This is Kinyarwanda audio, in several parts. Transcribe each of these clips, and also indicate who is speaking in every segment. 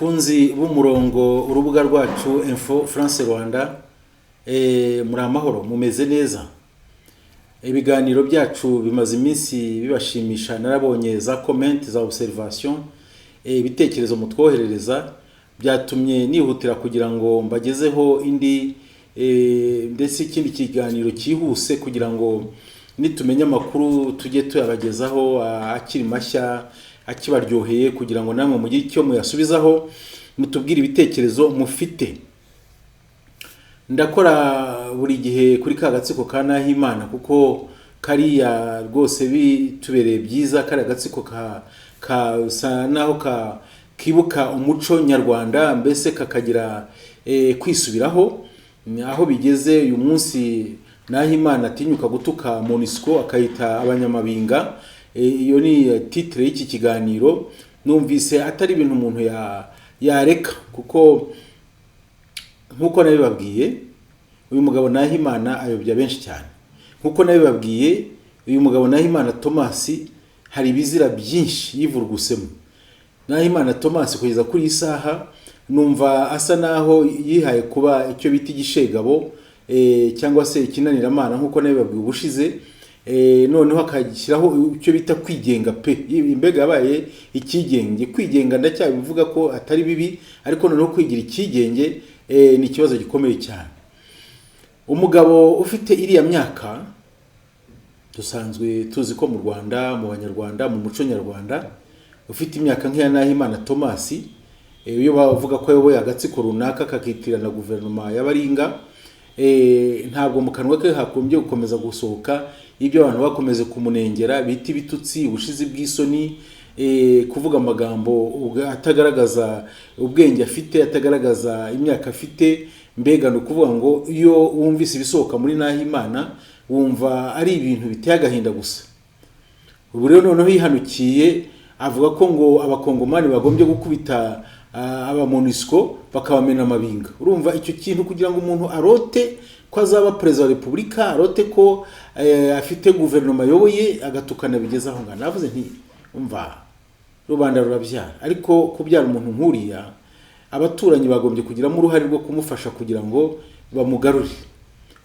Speaker 1: bakunzi b'umurongo urubuga rwacu Info France Rwanda muri amahoro mumeze neza. Ibiganiro byacu bimaze iminsi bibashimisha, narabonye za comment za observation ibitekerezo mutwoherereza byatumye nihutira kugira ngo mbagezeho indi ndetse ikindi kiganiro cyihuse kugira ngo nitumenya makuru tujye tuyabagezaho akiri mashya akibaryoheye kugira ngo namwe mugire icyo muyasubizaho mutubwire ibitekerezo mufite. Ndakora buri gihe kuri ka gatsiko ka Nahimana kuko kariya rwose bitubereye byiza, kari agatsiko ka naho kibuka umuco nyarwanda, mbese kakagira kwisubiraho aho bigeze uyu munsi. Nahimana atinyuka gutuka MONUSCO akayita abanyamabinga. Iyo ni titre y'iki kiganiro. Numvise atari ibintu umuntu yareka kuko nkuko nabibabwiye uyu mugabo Nahimana ayobya benshi cyane. Nkuko nabibabwiye uyu mugabo Nahimana Thomas hari ibizira byinshi yivurugusemo. Nahimana Thomas kugeza kuri isaha numva asa naho yihaye kuba icyo bita igishegabo cyangwa se ikinaniramana nkuko nabibabwiye ubushize. Noneho akagishyiraho icyo bita kwigenga pe. Imbega yabaye ikigenge. Kwigenga ndacyabivuga ko atari bibi, ariko noneho kwigira ikigenge ni ikibazo gikomeye cyane. Umugabo ufite iriya myaka dusanzwe tuzi ko mu Rwanda, mu Banyarwanda, mu muco nyarwanda, ufite imyaka nk'iya Nahimana Thomas, iyo bavuga ko yoboye agatsiko runaka kakitirana guverinoma y'abaringa, ntabwo mu kanwa ke hakombye gukomeza gusohoka ibyo abantu bakomeze kumunengera bita ibitutsi, ubushizi bw'isoni, kuvuga amagambo atagaragaza ubwenge afite, atagaragaza imyaka afite. Mbega no kuvuga ngo iyo wumvise ibisohoka muri Nahimana wumva ari ibintu biteye agahinda gusa. Ubu rero noneho yihanukiye avuga ko ngo abakongomani bagombye gukubita aba MONUSCO bakabamena amabinga. Urumva icyo kintu kugira ngo umuntu arote ko azaba president wa Republika, arote ko afite guverinoma yoboye, agatukana bigezaho ngana. Navuze nti umva rubanda rurabyara, ariko kubyara umuntu nkuriya abaturanyi bagombye kugiramo uruhare rwo kumufasha kugira ngo bamugarure.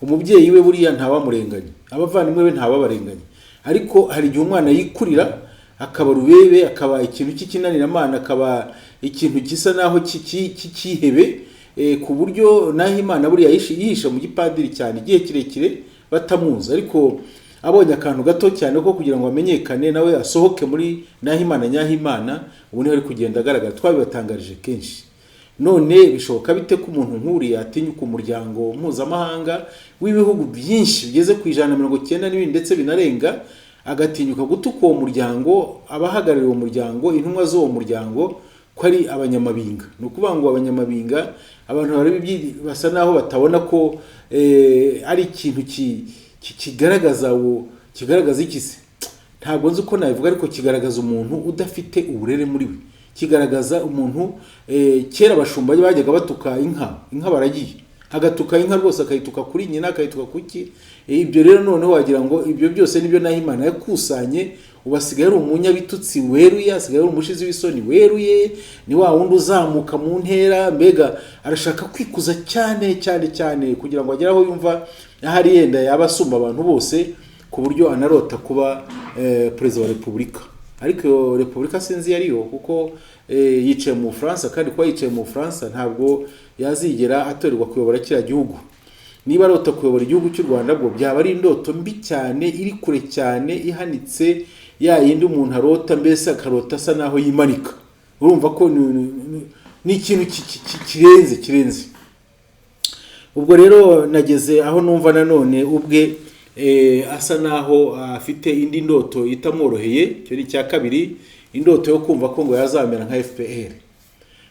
Speaker 1: Umubyeyi we buriya ntawamurenganya, abavandimwe be ntababarenganya, ariko hari igihe umwana yikurira akaba rubebe, akaba ikintu cy'ikinaniramana, akaba ikintu gisa naho kikihebe, ku buryo Nahimana buriya yihisha mu gipadiri cyane igihe kirekire batamuzi, ariko abonye akantu gato cyane ko kugira ngo amenyekane nawe asohoke muri Nahimana Nyahimana, ubu niho ari kugenda agaragara. Twabibatangarije kenshi. None bishoboka bite ko umuntu nkuri atinyuka umuryango mpuzamahanga w'ibihugu byinshi bigeze ku 190 n'ibindi ndetse binarenga, agatinyuka gutuka uwo muryango, abahagarariye uwo muryango, intumwa z'uwo muryango ko ari abanyamabinga? Ni ukuvuga ngo abanyamabinga abantu bari basa naho batabona ko ari ikintu kigaragaza ikise. Ntabwo nzi uko nabivuga, ariko kigaragaza umuntu udafite uburere muri we. Kigaragaza umuntu kera abashumba bajyaga batuka inka baragiye, agatuka inka rwose, akayituka kuri nyina, akayituka kuki. Ibyo rero noneho wagira ngo ibyo byose nibyo Nahimana yakusanye. Ubasigaye ari umunyabitutsi weruye, asigaye ari umushizi w'isoni weruye, ni wa wundi uzamuka mu ntera. Mbega arashaka kwikuza cyane cyane cyane kugira ngo agere aho yumva ahari yenda yabasumba abantu bose, ku buryo anarota kuba president wa Republika. Ariko iyo Republika sinzi yariyo kuko yicaye mu France, kandi kwa yicaye mu France ntabwo yazigera atorerwa kuyobora kiriya gihugu. Niba arota kuyobora igihugu cy'u Rwanda bwo byaba ari indoto mbi cyane, iri kure cyane, ihanitse, ya yindi umuntu arota, mbese akarota asa naho yimanika. Urumva ko ni ikintu kirenze. Ubwo rero nageze aho numva nanone ubwe asa naho afite indi ndoto itamworoheye. Cyo ni cya kabiri, indoto yo kumva ko ngo yazamera nka FPR.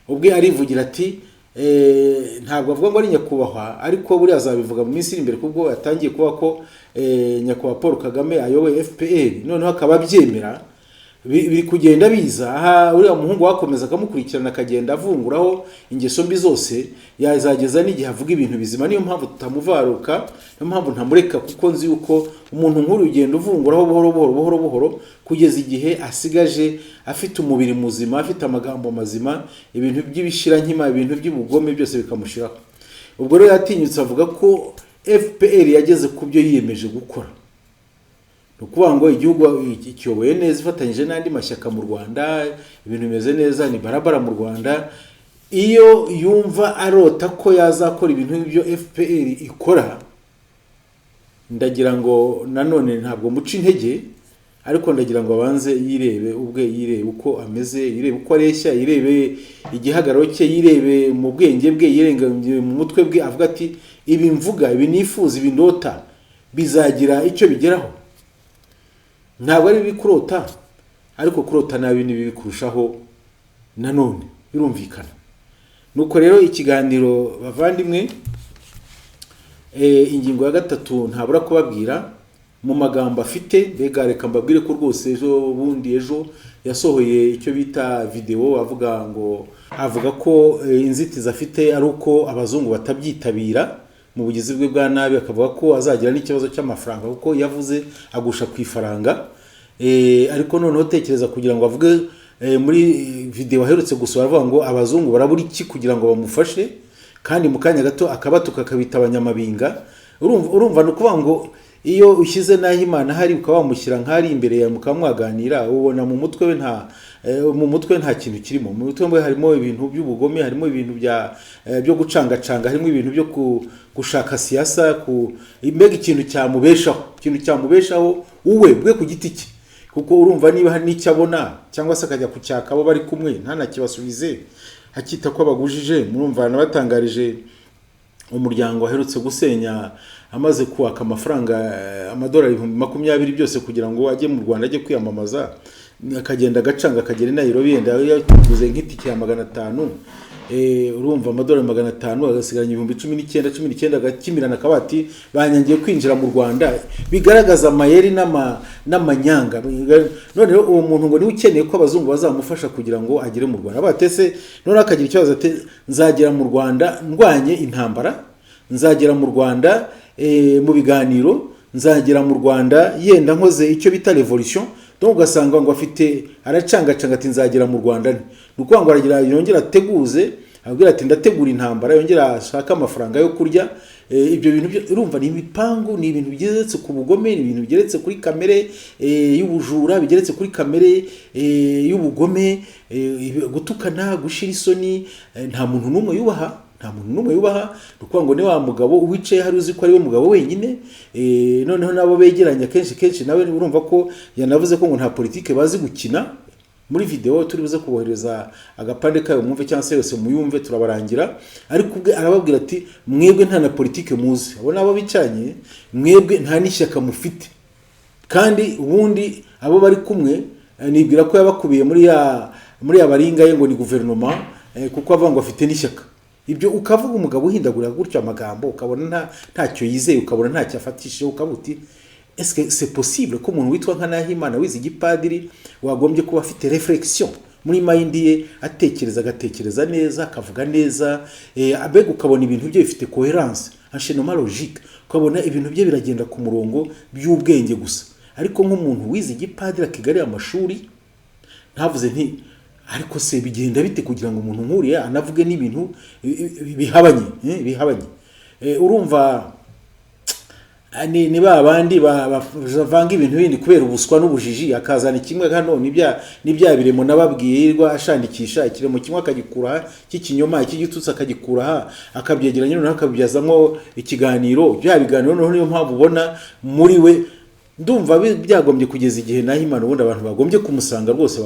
Speaker 1: Ubwe arivugira ati ntabwo avuga ngo ari nyakubahwa, ariko buri azabivuga mu minsi iri imbere kubwo yatangiye kuba ko nyakubahwa Paul Kagame ayoboye FPR, noneho akaba abyemera. biri kugenda biza aha uriya muhungu wakomeza akamukurikirana akagenda avunguraho ingeso mbi zose yazageza n'igihe avuga ibintu bizima. Niyo mpamvu tutamuvaruka, niyo mpamvu ntamureka, kuko nzi yuko umuntu nk'uri ugenda uvunguraho buhoro kugeza igihe asigaje afite umubiri muzima, afite amagambo mazima, ibintu by'ibishira nkima, ibintu by'ubugome byose bikamushiraho. Ubwo rero yatinyutse avuga ko FPR yageze ku byo yiyemeje gukora, nukuvuga ngo igihugu ikiyoboye neza ifatanyije n'andi mashyaka mu Rwanda, ibintu bimeze neza, ni barabara mu Rwanda. Iyo yumva arota ko yazakora ibintu byo FPR ikora, ndagira ngo nanone ntabwo muca intege, ariko ndagira ngo abanze yirebe ubwe, yirebe uko ameze, yirebe uko areshya, yirebe igihagararo cye, yirebe mu bwenge bwe, yirenga mu mutwe bwe, avuga ati ibi mvuga, ibi nifuza, ibi ndota bizagira icyo bigeraho. Ntabwo ari bikurota, ariko kurota nabi ni bibi kurushaho nanone, birumvikana. Nuko rero ikiganiro bavandimwe, ingingo ya gatatu ntabura kubabwira mu magambo afite. Mbega reka mbabwire ko rwose ejo yasohoye icyo bita video, avuga ko inzitizi afite ari uko abazungu batabyitabira mu bugizi bwe bwa nabi, akavuga ko azagira n'ikibazo cy'amafaranga kuko yavuze agusha ku ifaranga. Ariko noneho tekereza kugira ngo avuge muri video aherutse gusohora avuga ngo abazungu barabura iki kugira ngo bamufashe, kandi mu kanya gato akabatuka akabita abanyamabinga. Urumva nukuvuga ngo iyo ushyize Nahimana hari ukaba wamushyira nk'ari imbere ya mukamwaganira, ubona mu mutwe we nta kintu kirimo. Mu mutwe we harimo ibintu by'ubugome, harimo ibintu byo gucangacanga, harimo ibintu byo gushaka siyasa, mbega ikintu cyamubeshaho uwe bwe ku giti cye. Kuko urumva niba hari n'icyo abona cyangwa se akajya kucyaka abo bari kumwe ntanakibasubize, akita ko abagujije. Murumva nabatangarije umuryango aherutse gusenya amaze kuwaka amafaranga amadolari 20,000 byose kugira ngo ajye mu Rwanda, ajye kwiyamamaza, akagenda agacanga akagera i Nairobi, yenda yaguze nk'itike ya 500. Urumva amadolari 500 agasigaranye 19,000 agakimirana kabati banyangiye kwinjira mu Rwanda, bigaragaza amayeri n'amanyanga. None uwo muntu ngo ni ukeneye ko abazungu bazamufasha kugira ngo agere mu Rwanda. Batese none akagira ikibazo ate, nzagera mu Rwanda ndwanye intambara, nzagera mu Rwanda mu biganiro, nzagera mu Rwanda yenda nkoze icyo bita revolution. Donc ugasanga ngo afite aracangacanga ati nzagera mu Rwanda, nuko ngo aragira yongera ateguze, abwira ati ndategura intambara, yongera ashaka amafaranga yo kurya. Ibyo bintu urumva ni imipangu, ni ibintu bigeretse ku bugome, ni ibintu bigeretse kuri kamere y'ubujura, bigeretse kuri kamere y'ubugome, gutukana, gushira isoni. Nta muntu n'umwe yubaha, nuko ngo ne wa mugabo uwicaye hari uzi ko ari we mugabo wenyine. Noneho nabo begeranya kenshi nawe urumva ko yanavuze ko ngo nta politike bazi gukina. Muri video turi buze kubohereza agapande kayo mwumve cyangwa se yose muyumve, turabarangira. Ariko ubwe arababwira ati mwebwe nta na politike muzi, abo nabo bicanye, mwebwe nta n'ishyaka mufite. Kandi ubundi abo bari kumwe nibwira ko yabakubiye muri abaringa ye ngo ni guverinoma, kuko avuga ngo afite n'ishyaka. Ibyo ukavuga umugabo uhindagura gutyo amagambo, ukabona ntacyo yizeye, ukabona ntacyo afatishije, ukabuti est-ce que c'est possible ko umuntu witwa nka Nahimana wize igipadiri wagombye kuba afite reflexion muri mind ye, agatekereza neza, akavuga neza, abega ukabona ibintu bye bifite coherence, enchaînement logique, ukabona ibintu bye biragenda ku murongo by'ubwenge gusa. Ariko nk'umuntu wize igipadiri akigari amashuri, ntavuze nti ariko se bigenda bite kugira ngo umuntu nkuriye anavuge n'ibintu bihabanye. Urumva ni babandi bavanga ibintu bindi kubera ubuswa n'ubujiji, akazana kimwe hano nibya biremo nababwirwa ashandikisha ikiremo kimwe akagikura cy'ikinyoma, ikigitutsi akagikura akabyegeranya noneho akabyazamo ikiganiro. Bya biganiro noneho niyo mpamvu ubona muri we ndumva byagombye kugeza igihe Nahimana ubundi abantu bagombye kumusanga rwose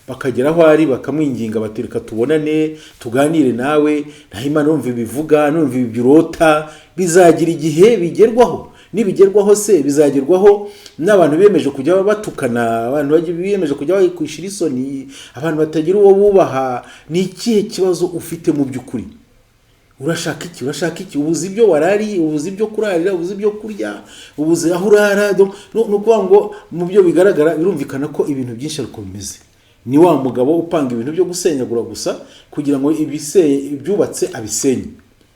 Speaker 1: bakagera aho ari, bakamwinginga batereka tubonane tuganire nawe. Nahimana numva bivuga, numva ibirota, bizagira igihe bigerwaho. Nibigerwaho se bizagerwaho n'abantu biyemeje kujya batukana, abantu biyemeje kujya kwishira isoni, abantu batagira uwo bubaha. Ni ikihe kibazo ufite mu byukuri? urashaka iki ubuze ibyo warari ubuze ibyo kurarira ubuze ibyo kurya ubuze aho urara no kuvuga ngo mu byo bigaragara birumvikana ko ibintu byinshi ariko bimeze ni wa mugabo upanga ibintu byo gusenyagura gusa kugira ngo ibyubatse abisenye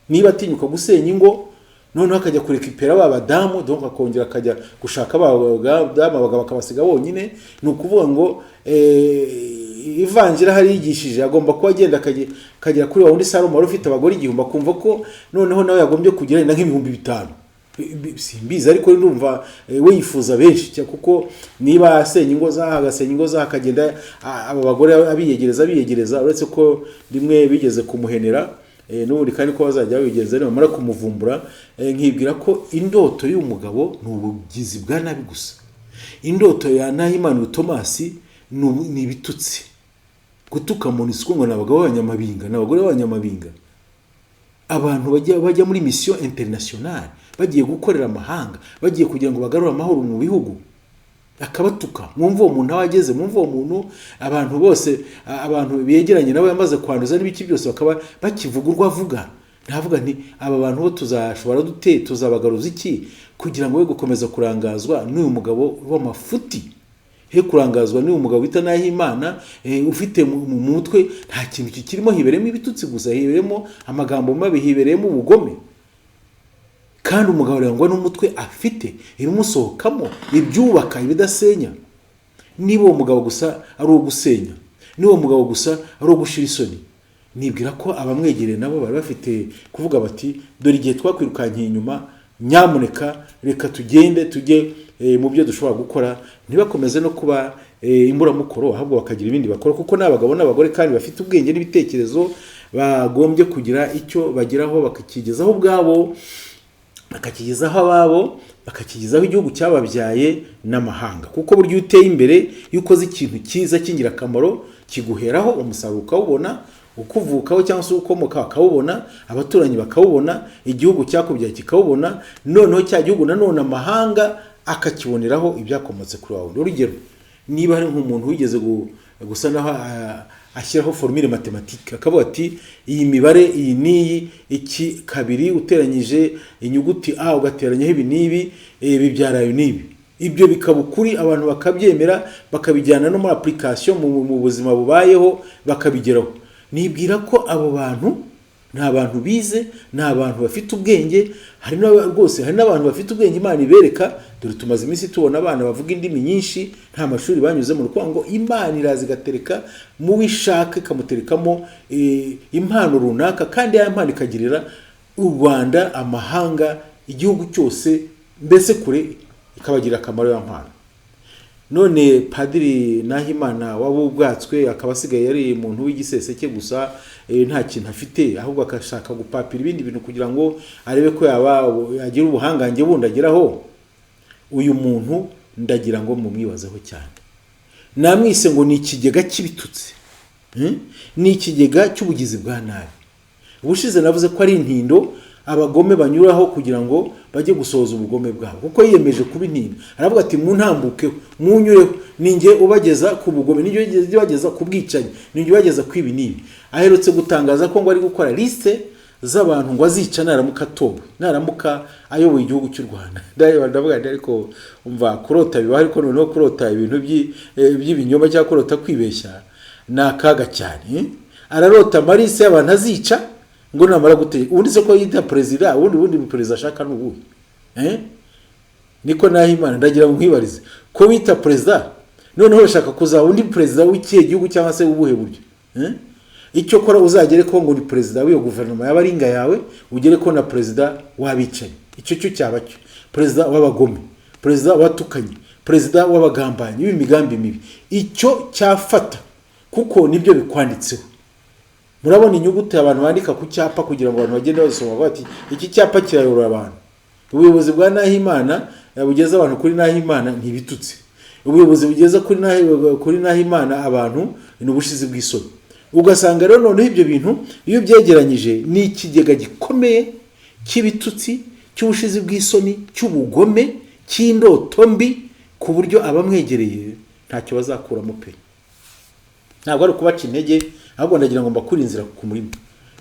Speaker 1: niba atinyuka gusenya ingo noneho akajya kurekipera babadamu donc akongera akajya gushaka babadamu bakabasiga bonyine ni ukuvuga ngo ivangira hari yigishije agomba kuba agenda akagera kuri wundi Salomo wari ufite abagore 1000 akumva ko noneho nawe yagombye kugira nk'ibihumbi 5 simbizi ariko ndumva we yifuza benshi kuko niba asenya ingo zaha akagenda aba bagore abiyegereza uretse ko rimwe bigeze kumuhenera n'ubundi kandi ko bazajya bigenza bamara kumuvumbura nkibwira ko indoto y'umugabo n'ubugizi bwa nabi gusa indoto ya Nahimana Thomas ni ibitutsi gutuka MONUSCO ngo nabagabo b'abanyamabinga n'abagore b'abanyamabinga abantu bajya muri mission internationale bagiye gukorera amahanga bagiye kugira ngo bagarure amahoro mu bihugu akabatuka mwumva umuntu awageze mwumva umuntu abantu bose abantu begeranye nawe yamaze kwanduza n'ibiki byose bakaba bakivugurwa avuga ntavuga nti aba bantu bo tuzashobora tuzabagaruza iki kugira ngo we gukomeza kurangazwa n'uyu mugabo w'amafuti he kurangazwa n'uyu mugabo bita Nahimana ufite mu mutwe nta kintu kikirimo hiberemo ibitutsi gusa hiberemo amagambo mabi hiberemo ubugome kandi umugabo rangwa n'umutwe afite ibimusohokamo ibyubaka ibidasenya niba uwo mugabo gusa ari ugusenya niba uwo mugabo gusa ari ugushira isoni nibwira ko abamwegereye nabo bari bafite kuvuga bati dore igihe twakwirukankiye inyuma nyamuneka reka tugende tujye mu byo dushobora gukora ntibakomeze no kuba imburamukoro ahubwo bakagira ibindi bakora kuko n'abagabo n'abagore kandi bafite ubwenge n'ibitekerezo bagombye kugira icyo bageraho bakakigezaho ubwabo bakakigezaho ababo bakakigezaho igihugu cyababyaye n'amahanga kuko buryo uteye imbere yukoze ikintu cyiza kingira akamaro kiguheraho umusaruro ukawubona ukuvukaho cyangwa se ukomoka bakawubona abaturanyi bakawubona igihugu cyakubyaye kikawubona noneho cya gihugu nanone amahanga akakiboneraho ibyakomotse kuri wawe urugero niba hari nk'umuntu wigeze gusa naho ashyiraho formule mathématique akavuga ati iyi mibare iyi niyi iki kabiri uteranyije inyuguti a ugateranyaho ibi nibi bibyara nibi ibyo bikabukuri abantu bakabyemera bakabijyana no muri application mu buzima bubayeho bakabigeraho nibwira ko abo bantu nta bantu bize nta bantu bafite ubwenge hari n'abantu bafite ubwenge Imana ibereka dore tumaze iminsi tubona abana bavuga indimi nyinshi nta mashuri banyuze mu rukundo Imana irazi gatereka mu wishaka ikamuterekamo impano runaka kandi ya impano ikagirira u Rwanda amahanga igihugu cyose mbese kure ikabagira akamaro ya mpano none Padiri Nahimana wabubwatswe akabasigaye yari umuntu w'igiseseke gusa nta kintu afite ahubwo akashaka gupapira ibindi bintu kugira ngo arebe ko yagira ubuhangange bundageraho uyu muntu ndagira ngo mumwibazeho cyane namwise ngo ni ikigega cy'ibitutsi ni ikigega cy'ubugizi bwa nabi ubushize navuze ko ari intindo abagome banyuraho kugira ngo bajye gusohoza ubugome bwabo kuko yiyemeje kuba intindo aravuga ati mu ntambuke munyureho ninge ubageza ku bugome ninge ubageza ku bwicanyi ninge ubageza kwibi nibi aherutse gutangaza ko ngo ari gukora liste z'abantu ngo azica naramuka towe naramuka ayoboye igihugu cy'u Rwanda ndavuga ariko umva kurota biba ariko noneho kurota ibintu by'ibinyoma cyangwa kurota kwibeshya nakaga cyane ararota marise y'abantu azica ngo namara guteye ubundi se ko yita president ubundi president ashaka n'ubu niko Nahimana ndagira ngo nkwibarize ko wita president noneho urashaka kuza undi president w'ikihe gihugu cyangwa se ubuhe buryo icyo kora uzagere ko ngo ni president w'iyo guverinoma y'abaringa yawe ugere ko na president wabicaye icyo cyo cyaba cyo president w'abagome president watukanye president w'abagambanyi w'imigambi mibi icyo cyafata kuko nibyo bikwanditseho murabona inyuguti abantu bandika ku cyapa kugira ngo abantu bagende basoma bati iki cyapa kirayobora abantu ubuyobozi bwa Nahimana bugeza abantu kuri Nahimana ntibitutse ubuyobozi bugeza kuri Nahimana abantu ni ubushizi bw'isoni ugasanga rero none ibyo bintu iyo byegeranyije ni ikigega gikomeye cy'ibitutsi cy'ubushizi bw'isoni cy'ubugome cy'indoto mbi ku buryo abamwegereye ntacyo bazakuramo pe ntabwo ari kubaca intege ahubwo ndagira ngo mbakure inzira ku murimo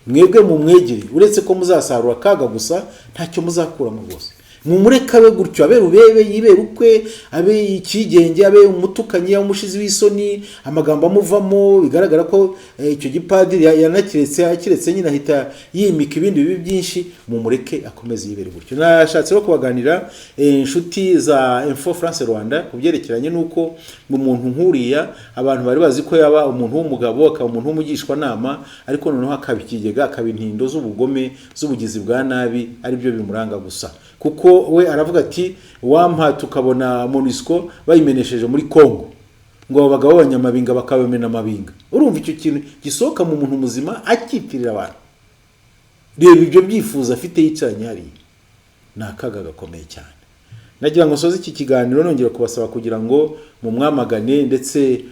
Speaker 1: mwebwe mu mwegere uretse ko muzasarura kaga gusa ntacyo muzakuramo rwose mumureka we gutyo abe rubebe yibera ukwe abe ikigenge abe umutukanyi umushizi w'isoni amagambo amuvamo bigaragara ko icyo gipadiri yanakiretse nyine ahita yimika ibindi bibi byinshi mumureke akomeze yibera gutyo. Nashatse no kubaganira inshuti za Info France Rwanda kubyerekeranye nuko mu muntu nkuriya abantu bari bazi ko yaba umuntu w'umugabo akaba umuntu w'umugishwa nama ariko noneho akaba Ikigega akaba intindo z'ubugome z'ubugizi bwa nabi ari byo bimuranga gusa kuko we aravuga ati wampa tukabona MONUSCO bayimenesheje muri Kongo ngo abagabo b'abanyamabinga bakabamena amabinga. Urumva icyo kintu gisohoka mu muntu muzima akitirira abantu. Reba ibyo byifuza afite yicaranye hari nakaga gakomeye cyane. Nagira ngo soze iki kiganiro nongera kubasaba kugira ngo mu mwamagane ndetse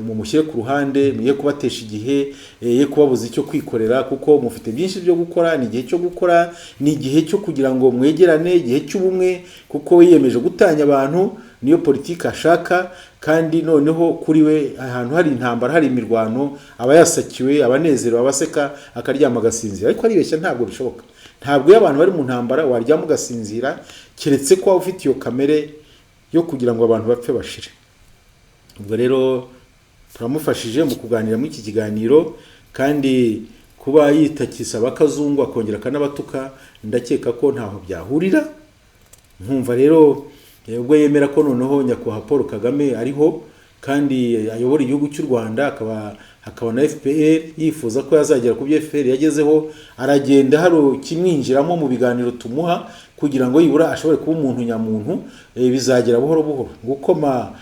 Speaker 1: mu mushyire ku ruhande muye kubatesha igihe ye kubabuza icyo kwikorera kuko mufite byinshi byo gukora ni igihe cyo gukora ni igihe cyo kugira ngo mwegerane igihe cy'ubumwe kuko yiyemeje gutanya abantu niyo politiki ashaka kandi noneho kuri we ahantu hari intambara hari imirwano abayasakiwe abanezero abaseka akaryama gasinzira ariko aribeshya ntabwo bishoboka ntabwo y'abantu bari mu ntambara waryama ugasinzira keretse ko ufite iyo kamere yo kugira ngo abantu bapfe bashire. Ubwo rero turamufashije mu kuganira muri iki kiganiro kandi kuba yitakisa bakazungu akongera kanabatuka ndakeka ko ntaho byahurira nkumva rero ubwo yemera ko noneho nyakubahwa Paul Kagame ariho kandi ayobora igihugu cy'u Rwanda akaba na FPR yifuza ko yazagera ku byo FPR yagezeho aragenda haro kimwinjiramo mu biganiro tumuha kugira ngo yibura ashobore kuba umuntu nyamuntu bizagera buhoro buhoro gukoma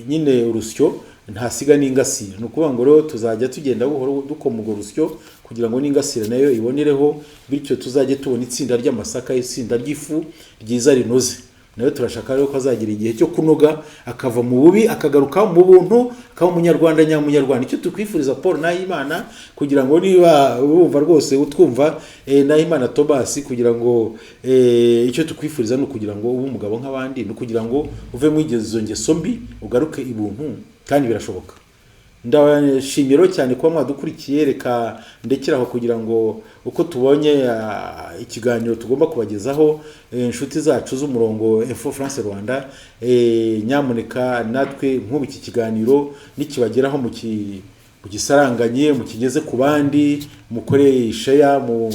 Speaker 1: nyine urusyo ntasiga n'ingasire nukuvuga ngo rero tuzajya tugenda buhoro dukoma urwo rusyo kugira ngo n'ingasire nayo ibonereho bityo tuzajye tubona itsinda ry'amasaka itsinda ry'ifu ryiza rinoze nayo turashaka rero ko azagira igihe cyo kunoga akava mu bubi akagaruka mu buntu akaba umunyarwanda nyamunyarwanda. Icyo tukwifuriza Paul Nahimana kugira ngo niba urumva rwose utwumva Nahimana Thomas kugira ngo icyo tukwifuriza no kugira ngo ube umugabo nk'abandi no kugira ngo uve mu igezo ngeso mbi ugaruke ibuntu kandi birashoboka. Ndashimira cyane kuba mwadukurikiye reka ndekeraho kugira ngo uko tubonye ikiganiro tugomba kubagezaho inshuti zacu z'umurongo Info France Rwanda nyamuneka natwe nk'ubu iki kiganiro nikibageraho mu gisaranganye mu kigeze ku bandi mukore share mu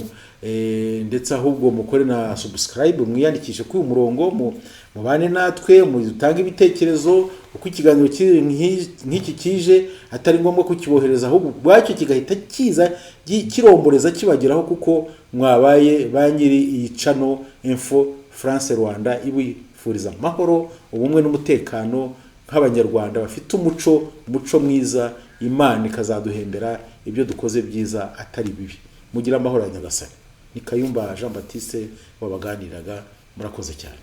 Speaker 1: ndetse ahubwo mukore na subscribe mwiyandikishe kuri umurongo mubane natwe mutanga ibitekerezo uko ikiganiro nk'iki kije atari ngombwa kukibohereza ahubwo bwacyo kigahita kiza kiromboreza kibageraho kuko mwabaye banyiri iyi channel Info France Rwanda ibifuriza amahoro ubumwe n'umutekano nk'abanyarwanda bafite umuco mwiza Imana ikazaduhembera ibyo dukoze byiza atari bibi. Mugira amahoro ya Nyagasani. Ni Kayumba Jean Baptiste wabaganiraga murakoze cyane.